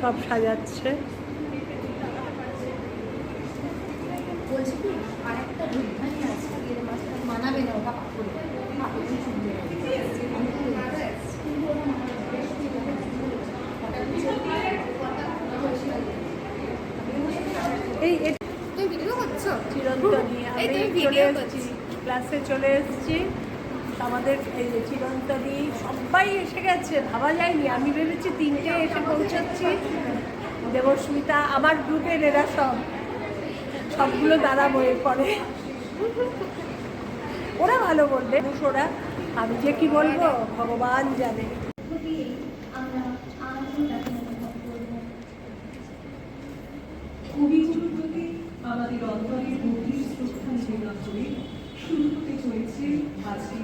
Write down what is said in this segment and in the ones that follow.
সব সাজাচ্ছে। চিরন্তনী আমি চলে এসেছি, ক্লাসে চলে এসেছি। আমাদের এই যে চিরন্তনী সবাই এসে গেছে, ভাবা যায়নি। আমি ভেবেছি 3টে এসে পৌঁছাচ্ছি। দেবস্মিতা, আমার গ্রুপের এরা সবগুলো দাঁড়াবো এরপরে। ওরা ভালো বলবে, ওরা আমি যে কি বলবো ভগবান জানে। কবিগুলোর প্রতি আমাদের অন্তরের গভীর শ্রদ্ধা নিবেদন করে শুরু হতে চলেছে আজকে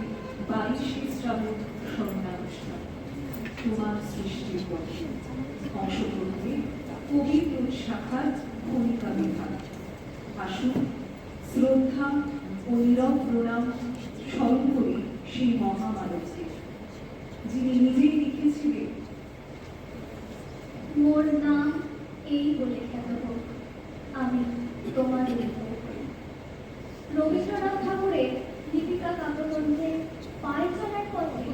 22শে শ্রাবণ স্মরণানুষ্ঠান তোমার সৃষ্টির বর্ষে। অংশগ্রহণে কবির শাখার ভূমিকা বিভাগ। আসুন শ্রদ্ধা ও নীরব প্রণাম স্মরণ করি সেই মহামানবকে, যিনি নিজেই লিখেছিলেন, মোর নাম এই বলে খ্যাত হোক, আমি তোমার রবীন্দ্রনাথ ঠাকুরের দীপিকা কাব্যগ্রন্থে পায়ে চলার পথে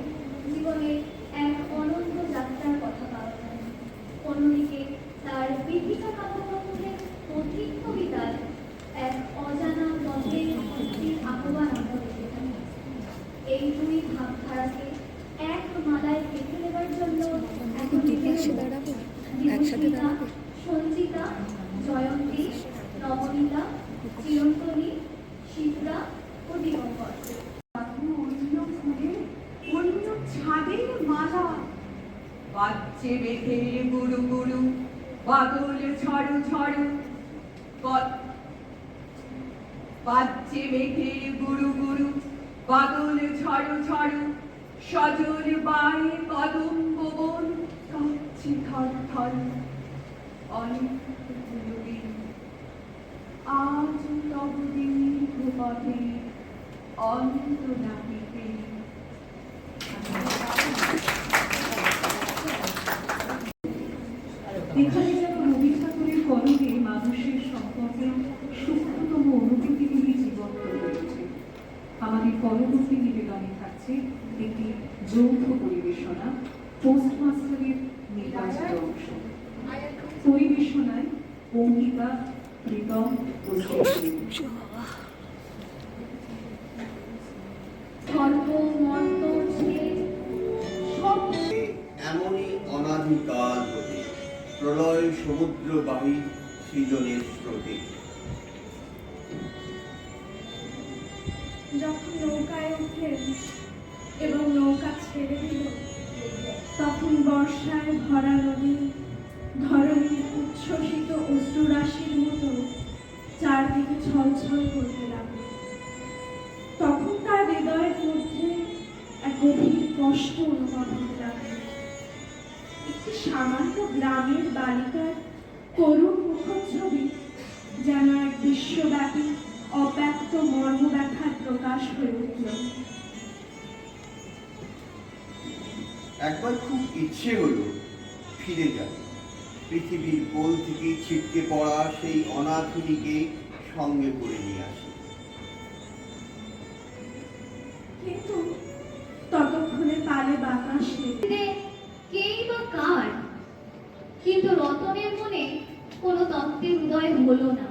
জীবনের এক অনন্ত যাত্রার কথা পাওয়া যায়। অন্যদিকে তার দীপিকা কাব্যগ্রন্থের পথিক কবিতায় এক অজানা পথের মুক্তির আহ্বান আমরা দেখতে পাই। এই দুই ভাবধারাকে এক মালায় গেঁথে নেবার জন্য সঞ্চিতা, জয়ন্তী, নবনীতা, চিরন্তনী, শিপ্রা ও দিগম্বর। অন্য ফুলে অন্য ছাদের মালা বাজছে বেঁধে গুরু গুরু, বাদল ঝড় ঝড়, বাজছে বেঁধে গুরু গুরু, বাদল ঝড় ঝড়, সজল বায়ে কদম্ব বন কাঁপছে থর থর। অনেক দিন আজ তব দীর্ঘ পথে অন্ত নাহিতে। এখানে যেন রবি ঠাকুরের কলমে মানুষের সম্পর্কে সূক্ষ্মতম অনুভূতিগুলি জীবন্ত রয়েছে। আমাদের পরবর্তী নিবেদনে থাকছে একটি যৌথ পরিবেশনা, পোস্টমাস্টারের নির্বাচিত অংশ। পরিবেশনায় অঙ্কিতা, প্রীতম ও এমনই অনাদিকাল হতে প্রলয় সমুদ্রবাহী সৃজনের স্রোতে। যখন নৌকায় উঠলেন এবং নৌকা ছেড়ে দিল, তখন বর্ষায় ভরা নদী ধরণীর উচ্ছ্বসিত অশ্রুরাশির মতো চারদিকে ছলছল করতে লাগল। তখন তার হৃদয়ের মধ্যে এক গভীর কষ্ট অনুভব হতে লাগল। একটি সামান্য গ্রামের বালিকার করুণ মুখচ্ছবি যেন এক বিশ্বব্যাপী অব্যক্ত মর্মব্যথার প্রকাশ হয়ে উঠল। একবার খুব ইচ্ছে হলো ফিরে যাবে, পৃথিবীর কোল থেকে ছিটকে পড়া সেই অনাথিনীকে সঙ্গে করে নিয়ে আসে। কিন্তু ততক্ষণে পালে বাতাস কেই বা কার, কিন্তু রতনের মনে কোনো তত্ত্বের উদয় হলো না।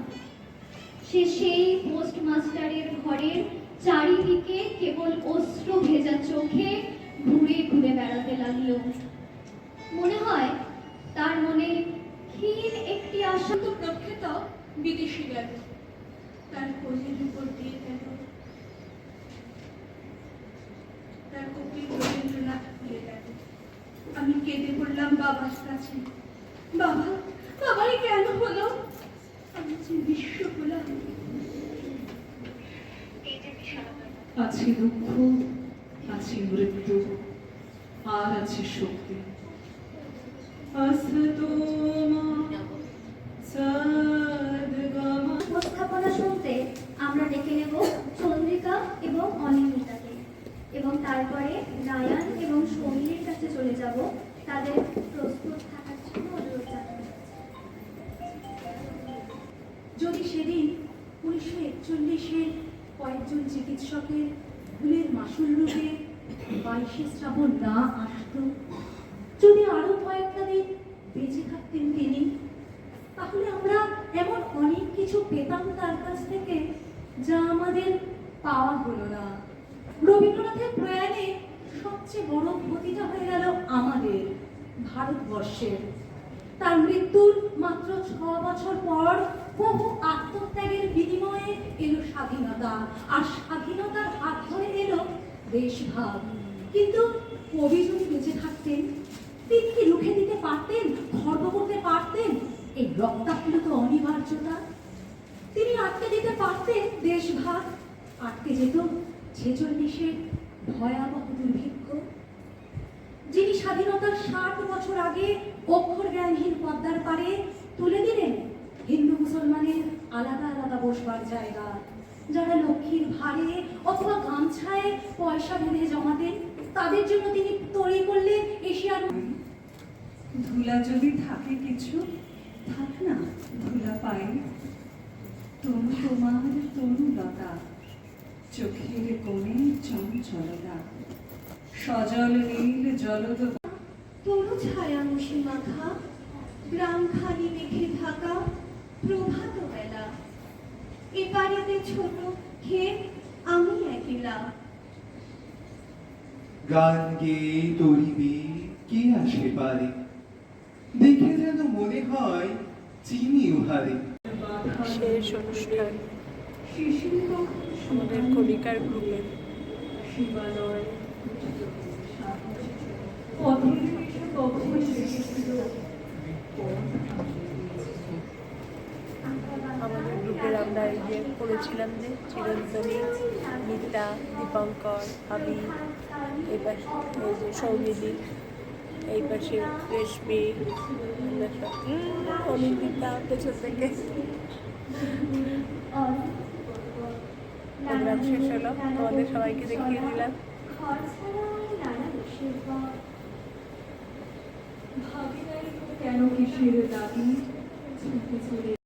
সে সেই পোস্টমাস্টারের ঘরের চারিদিকে কেবল অশ্রু ভেজা চোখে ঘুরে ঘুরে বেড়াতে লাগলো। মনে হয় তার মনে ক্ষীণ একটি আশা তো প্রখ্যাত বিদেশি গেল, তার কোলের উপর দিয়ে গেল। তার কপিল রবীন্দ্রনাথ ভুলে গেল। আমি কেঁদে পড়লাম বাবার কাছে। বাবা, বাবাই কেন হলো? আমি যে বিশ্ব হলাম। আছে দুঃখ, আছে মৃত্যু, আর আছে শক্তি। উপস্থাপনা শুনতে আমরা ডেকে নেব চন্দ্রিকা এবং অনিন্দিতাকে, এবং তারপরে রায়ান এবং সমীরের কাছে চলে যাব তাদের প্রস্তুত থাকার জন্য অনুরোধ জানাবো। যদি সেদিন 1941-এর কয়েকজন চিকিৎসকের ভুলের মাসুল রূপে 22শে শ্রাবণ না আসতো, যদি আরো কয়েকটা দিন বেঁচে থাকতেন তিনি, তাহলে আমরা এমন অনেক কিছু পেতাম তার কাছ থেকে যা আমাদের পাওয়া হলো না। রবীন্দ্রনাথের প্রয়াণে সবচেয়ে বড় ক্ষতিটা হয়ে গেল আমাদের ভারতবর্ষের। তার মৃত্যুর মাত্র 6 বছর পর বহু আত্মত্যাগের বিনিময়ে এলো স্বাধীনতা, আর স্বাধীনতার হাত ধরে এলো দেশভাগ। কিন্তু কবি যদি বেঁচে থাকতেন, তিনি কি রুখে দিতে পারতেন, খর্ব করতে পারতেন এই রক্তাপ্লুত অনিবার্যতা? তিনি আটকে দিতে পারতেন দেশভাগ, আটকে যেত 46-এর ভয়াবহ দুর্ভিক্ষ। যিনি স্বাধীনতার 60 বছর আগে অক্ষর জ্ঞানহীন পদ্মার পারে তুলে দিলেন হিন্দু মুসলমানের আলাদা আলাদা বসবার জায়গা, যারা লক্ষ্মীর ভারে অথবা গামছায় পয়সা বেঁধে জমাতেন, তাদের জন্য তিনি তৈরি করলেন এশিয়ার। ধুলা যদি থাকে কিছু, থাক না ধুলা পাই। তনু তোমার তরুলতা, চোখের কোণে চঞ্চলতা, সজল নীল জলদ তরু ছায়া মুশি মাখা, গ্রামখানি মেঘে ঢাকা, প্রভাত বেলা, এপারেতে ছোট ক্ষেত, আমি একলা। গান গেয়ে তরিবে কে আসে পারে, দেখে যেন মনে হয় চিনি উহারে। শেষ অনুষ্ঠান আমাদের কবিকার গ্রুপে। শিবালয় পথের এসে কখন এসেছিল। আমাদের গ্রুপের আমরা এই যে করেছিলাম যে চিরন্তনী, মিতা, দীপঙ্কর, হাবি, এই পাশে এই যে সৌমিলি, এই পাশে রেশমি, অনিন্দিতা পেছন থেকে। প্রোগ্রাম শেষ হলো, তোমাদের সবাইকে দেখিয়ে দিলাম। ভাবি নাই কেন কিসের দাবি, ছুটে চলে